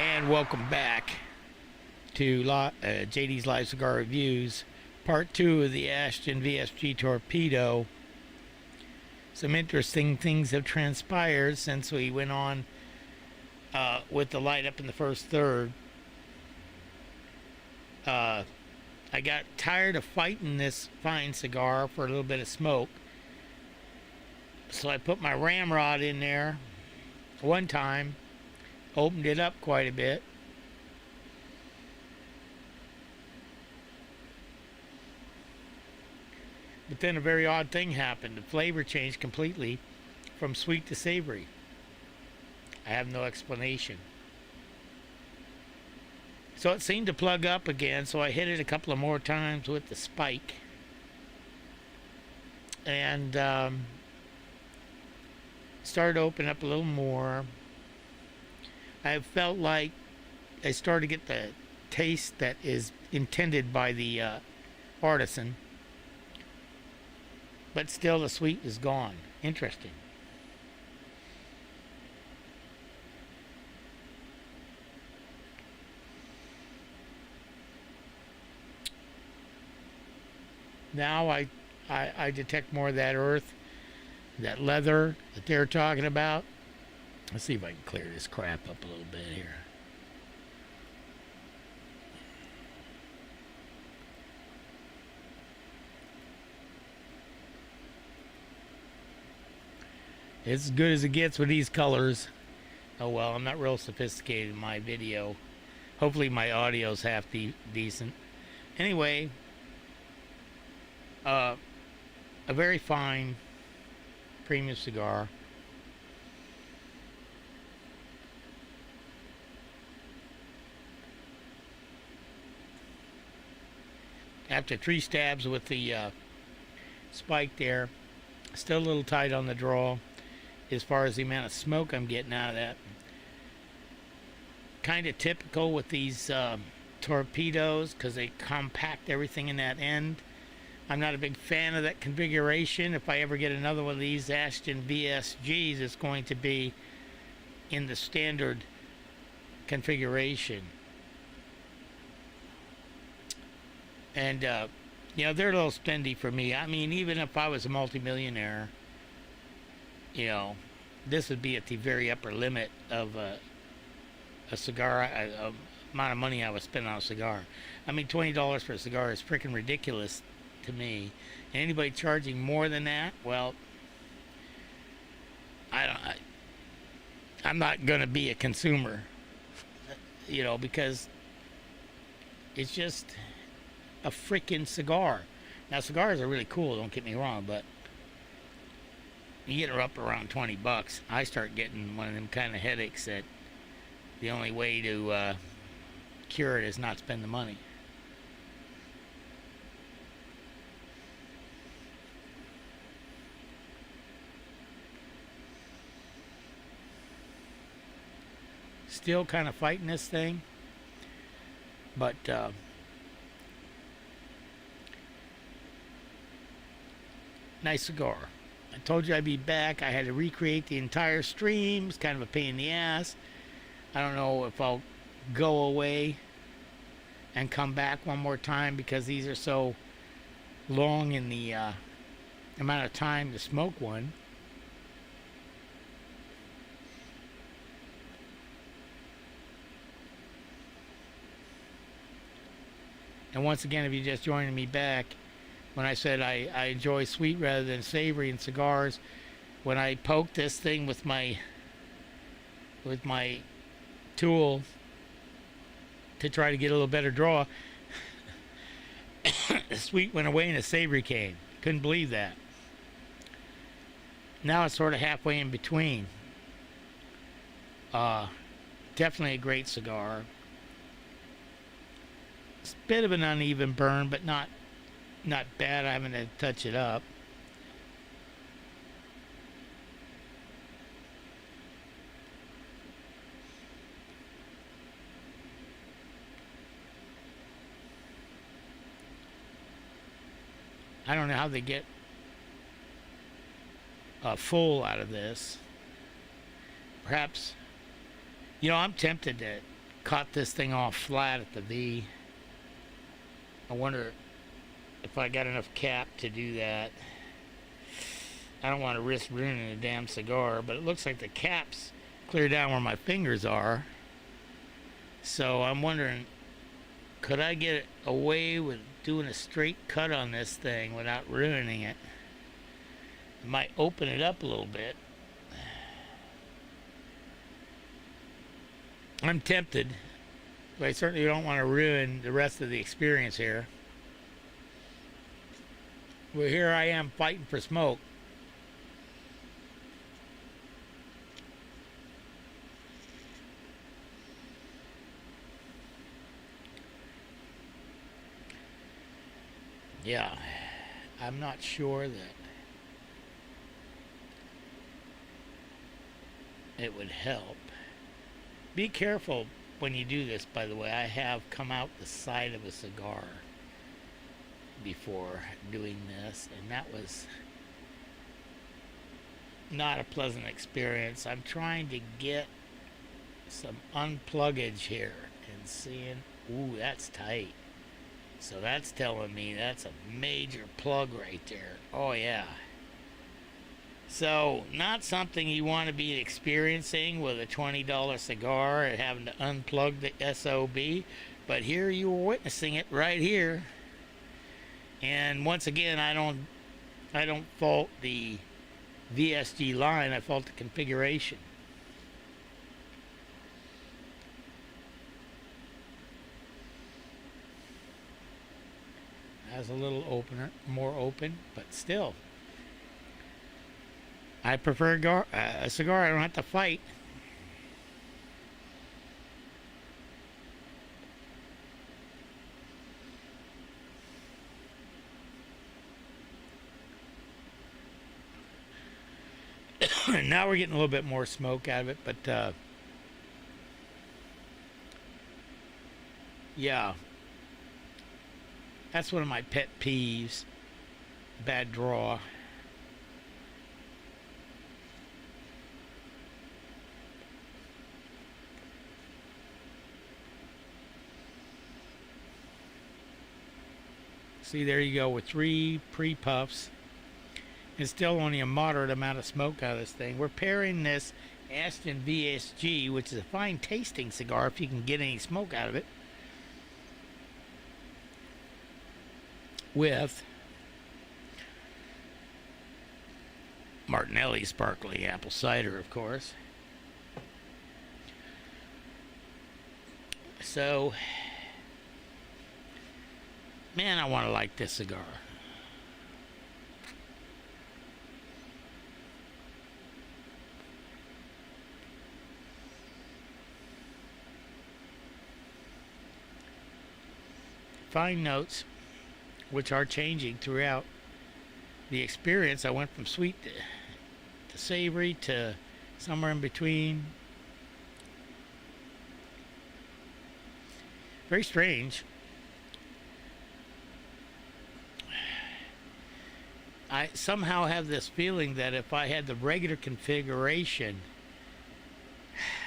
And welcome back to JD's Live Cigar Reviews, part 2 of the Ashton VSG Torpedo. Some interesting things have transpired since we went on with the light up in the first third. I got tired of fighting this fine cigar for a little bit of smoke, so I put my ramrod in there one time, opened it up quite a bit, but then a very odd thing happened. The flavor changed completely from sweet to savory. I have no explanation. So it seemed to plug up again, so I hit it a couple of more times with the spike. And started to open up a little more. I felt like I started to get the taste that is intended by the artisan. But still the sweet is gone. Interesting. Now I detect more of that earth, that leather that they're talking about. Let's see if I can clear this crap up a little bit here. It's as good as it gets with these colors. Oh well, I'm not real sophisticated in my video. Hopefully my audio's half decent. Anyway, a very fine premium cigar. After 3 stabs with the spike there, still a little tight on the draw as far as the amount of smoke I'm getting out of that. Kind of typical with these torpedoes because they compact everything in that end. I'm not a big fan of that configuration. If I ever get another one of these Ashton VSGs, it's going to be in the standard configuration. And, you know, they're a little spendy for me. I mean, even if I was a multimillionaire, you know, this would be at the very upper limit of a cigar, amount of money I would spend on a cigar. I mean, $20 for a cigar is freaking ridiculous to me. And anybody charging more than that, well, I'm not going to be a consumer, you know, because it's just a freaking cigar. Now, cigars are really cool, don't get me wrong, but you get her up around 20 bucks, I start getting one of them kind of headaches that the only way to cure it is not spend the money. Still kind of fighting this thing, but nice cigar. I told you I'd be back. I had to recreate the entire stream. It's kind of a pain in the ass. I don't know if I'll go away and come back one more time because these are so long in the amount of time to smoke one. And once again, if you're just joining me back, when I said I enjoy sweet rather than savory in cigars, when I poke this thing with my tool to try to get a little better draw, the sweet went away and the savory came. Couldn't believe that. Now it's sort of halfway in between. Definitely a great cigar. It's a bit of an uneven burn, but not bad. I haven't had to touch it up. I don't know how they get full out of this. Perhaps, you know, I'm tempted to caught this thing off flat at the V. I wonder if I got enough cap to do that. I don't want to risk ruining the damn cigar, but it looks like the cap's clear down where my fingers are. So I'm wondering, could I get away with doing a straight cut on this thing without ruining it? It might open it up a little bit. I'm tempted, but I certainly don't want to ruin the rest of the experience here. Well, here I am fighting for smoke. Yeah, I'm not sure that it would help. Be careful when you do this, by the way. I have come out the side of a cigar before doing this, and that was not a pleasant experience. I'm trying to get some unpluggage here and seeing, ooh, that's tight. So that's telling me that's a major plug right there. Oh yeah. So not something you want to be experiencing with a $20 cigar and having to unplug the SOB, but here you were witnessing it right here. And once again, I don't fault the VSG line, I fault the configuration. Has a little opener, more open, but still. I prefer a cigar I don't have to fight. Now we're getting a little bit more smoke out of it, but yeah. That's one of my pet peeves. Bad draw. See, there you go with 3 pre-puffs. And still only a moderate amount of smoke out of this thing. We're pairing this Ashton VSG, which is a fine tasting cigar if you can get any smoke out of it, with Martinelli sparkling apple cider, of course. So, man, I want to like this cigar. Fine notes, which are changing throughout the experience. I went from sweet to savory to somewhere in between. Very strange. I somehow have this feeling that if I had the regular configuration,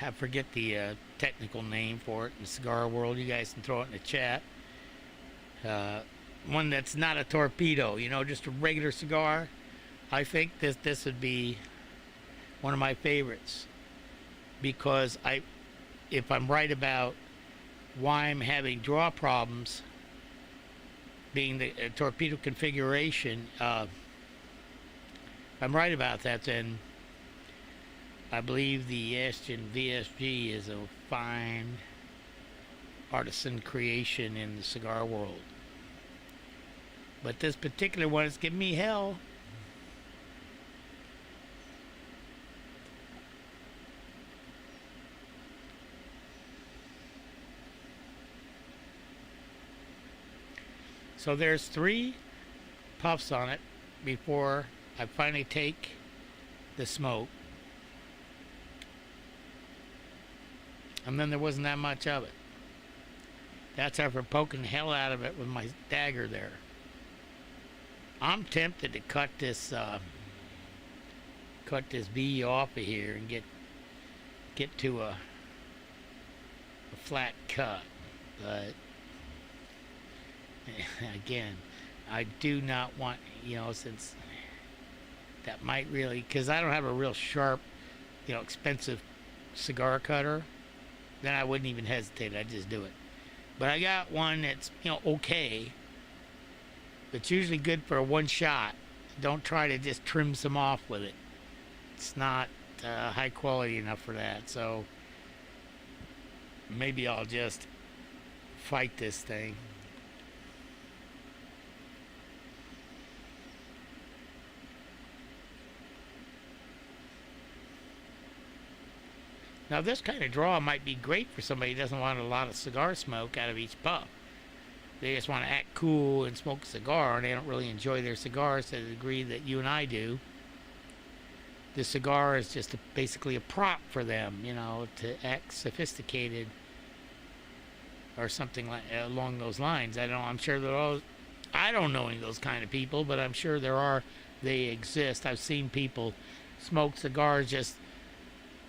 I forget the technical name for it in the cigar world, you guys can throw it in the chat. One that's not a torpedo, you know, just a regular cigar. I think this would be one of my favorites, because if I'm right about why I'm having draw problems, being the torpedo configuration, if I'm right about that, then I believe the Ashton VSG is a fine artisan creation in the cigar world. But this particular one is giving me hell. So there's 3 puffs on it before I finally take the smoke. And then there wasn't that much of it. That's after poking the hell out of it with my dagger there. I'm tempted to cut this V off of here and get to a flat cut. But again, I do not want, since that might really, because I don't have a real sharp, expensive cigar cutter, then I wouldn't even hesitate. I'd just do it. But I got one that's, okay. It's usually good for a one shot. Don't try to just trim some off with it. It's not high quality enough for that. So maybe I'll just fight this thing. Now this kind of draw might be great for somebody who doesn't want a lot of cigar smoke out of each puff. They just want to act cool and smoke a cigar, and they don't really enjoy their cigars to the degree that you and I do. The cigar is just basically a prop for them, to act sophisticated or something like along those lines. I'm sure I don't know any of those kind of people, but I'm sure they exist. I've seen people smoke cigars just,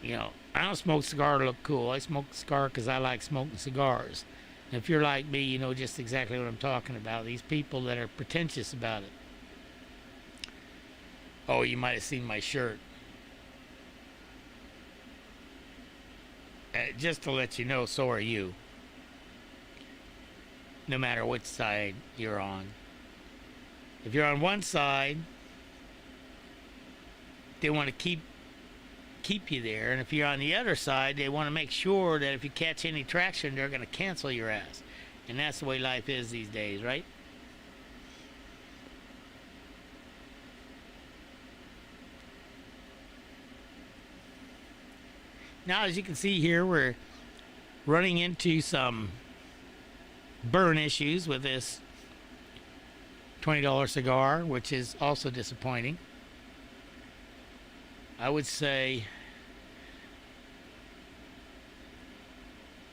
I don't smoke cigar to look cool. I smoke a cigar because I like smoking cigars. And if you're like me, you know just exactly what I'm talking about. These people that are pretentious about it. Oh, you might have seen my shirt. Just to let you know, so are you. No matter which side you're on. If you're on one side, they want to keep you there, and if you're on the other side, they want to make sure that if you catch any traction, they're going to cancel your ass. And that's the way life is these days, right? Now, as you can see here, we're running into some burn issues with this $20 cigar, which is also disappointing. I would say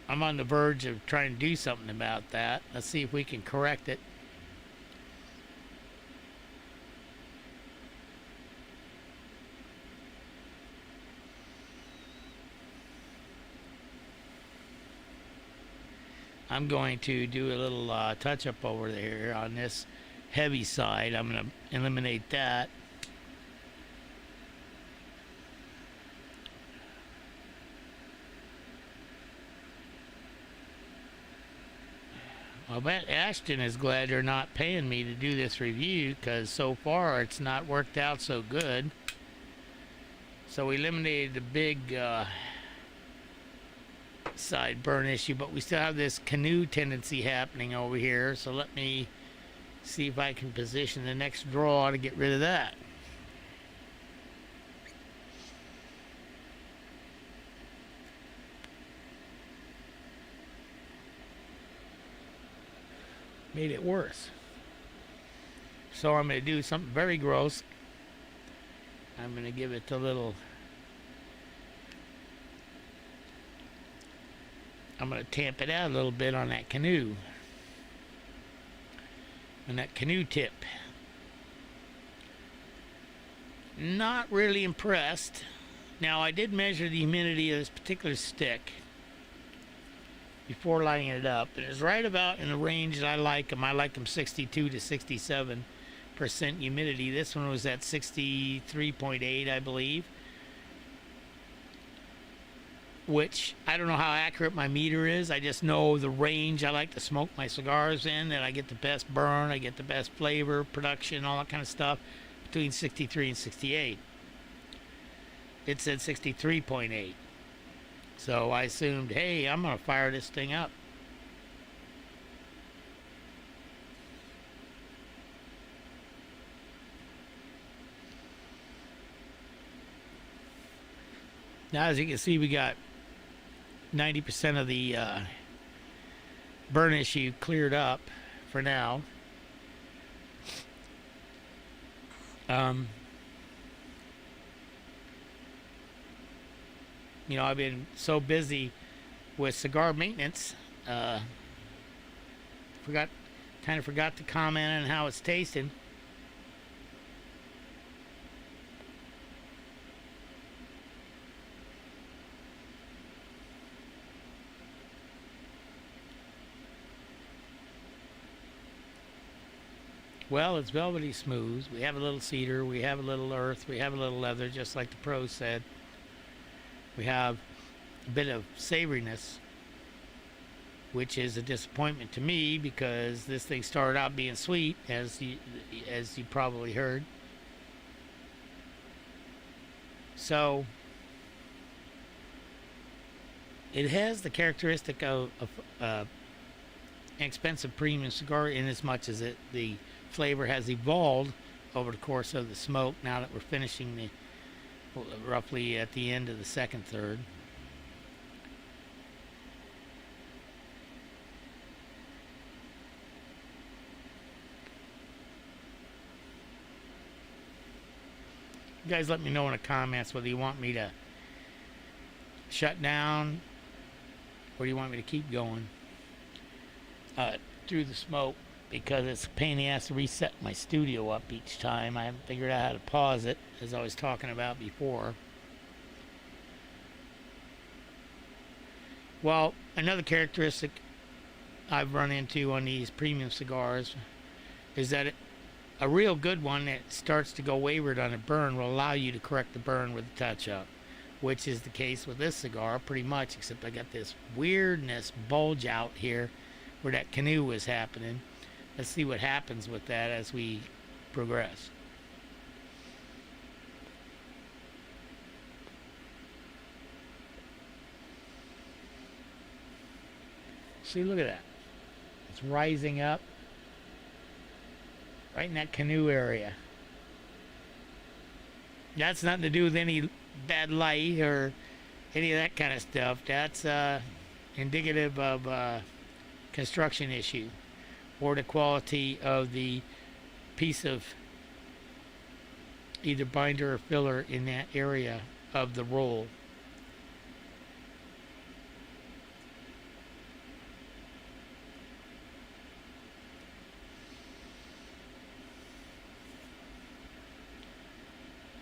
I'm on the verge of trying to do something about that. Let's see if we can correct it. I'm going to do a little touch up over there on this heavy side. I'm going to eliminate that. I bet Ashton is glad they're not paying me to do this review, because so far it's not worked out so good. So we eliminated the big side burn issue, but we still have this canoe tendency happening over here. So let me see if I can position the next draw to get rid of that. Made it worse. So I'm going to do something very gross. I'm going to give it a little. I'm going to tamp it out a little bit on that canoe. And that canoe tip. Not really impressed. Now, I did measure the humidity of this particular stick before lighting it up. And it's right about in the range that I like them. I like them 62 to 67% humidity. This one was at 63.8, I believe. Which, I don't know how accurate my meter is. I just know the range I like to smoke my cigars in, that I get the best burn, I get the best flavor, production, all that kind of stuff, between 63 and 68. It said 63.8. So I assumed, hey, I'm going to fire this thing up. Now, as you can see, we got 90% of the burn issue cleared up for now. I've been so busy with cigar maintenance, kind of forgot to comment on how it's tasting. Well, it's velvety smooth. We have a little cedar, we have a little earth, we have a little leather, just like the pros said. We have a bit of savoriness, which is a disappointment to me because this thing started out being sweet, as you probably heard. So it has the characteristic of an expensive premium cigar in as much as the flavor has evolved over the course of the smoke. Now that we're finishing the roughly at the end of the second third. You guys let me know in the comments whether you want me to shut down or do you want me to keep going through the smoke, because it's a pain in the ass to reset my studio up each time. I haven't figured out how to pause it, as I was talking about before. Well, another characteristic I've run into on these premium cigars is that a real good one that starts to go wayward on a burn will allow you to correct the burn with a touch-up, which is the case with this cigar pretty much, except I got this weirdness bulge out here where that canoe was happening. Let's see what happens with that as we progress. See, look at that. It's rising up right in that canoe area. That's nothing to do with any bad light or any of that kind of stuff. That's indicative of a construction issue or the quality of the piece of either binder or filler in that area of the roll.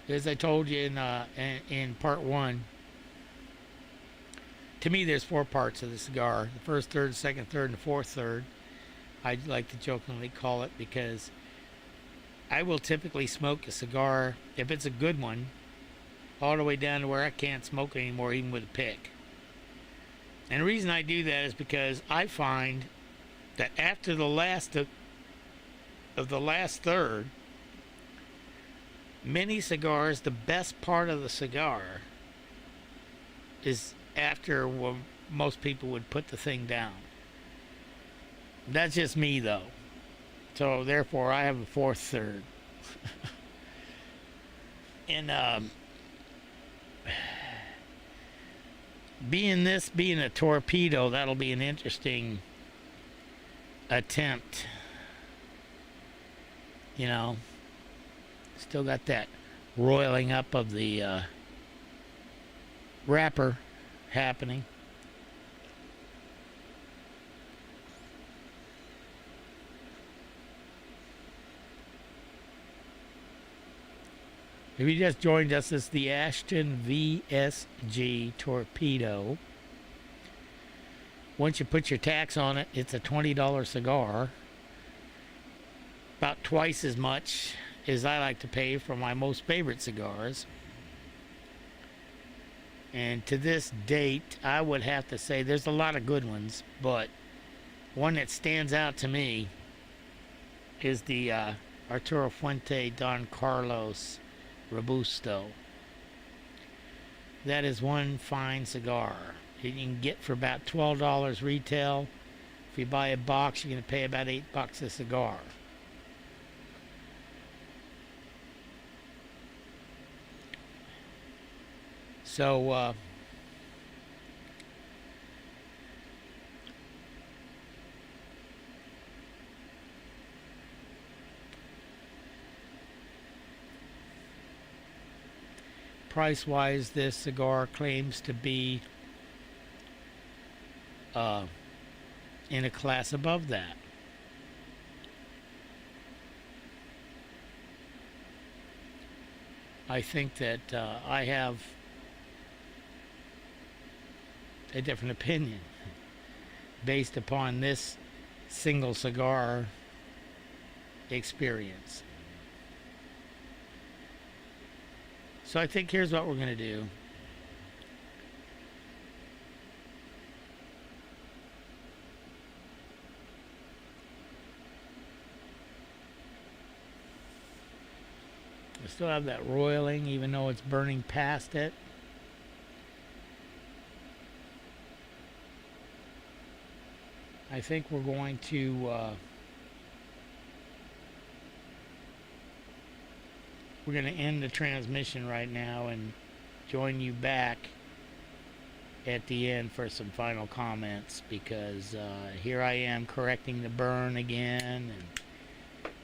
As I told you in part one, to me there's four parts of the cigar: the first third, the second third, and the fourth third. I like to jokingly call it, because I will typically smoke a cigar, if it's a good one, all the way down to where I can't smoke anymore, even with a pick. And the reason I do that is because I find that after the last of the last third, many cigars, the best part of the cigar is after most people would put the thing down. That's just me, though. So therefore, I have a fourth third. And being a torpedo, that'll be an interesting attempt. You know, still got that roiling up of the wrapper happening. If you just joined us, it's the Ashton VSG Torpedo. Once you put your tax on it, it's a $20 cigar. About twice as much as I like to pay for my most favorite cigars. And to this date, I would have to say there's a lot of good ones, but one that stands out to me is the Arturo Fuente Don Carlos Robusto. That is one fine cigar. You can get for about $12 retail. If you buy a box, you're going to pay about $8 a cigar. So price-wise, this cigar claims to be in a class above that. I think that I have a different opinion based upon this single cigar experience. So I think here's what we're going to do. I still have that roiling even though it's burning past it. I think we're going to end the transmission right now and join you back at the end for some final comments, because here I am correcting the burn again, and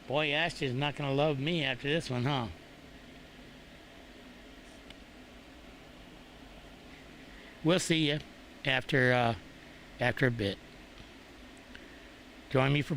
boy, Ashton's not going to love me after this one, huh? We'll see you after a bit. Join me for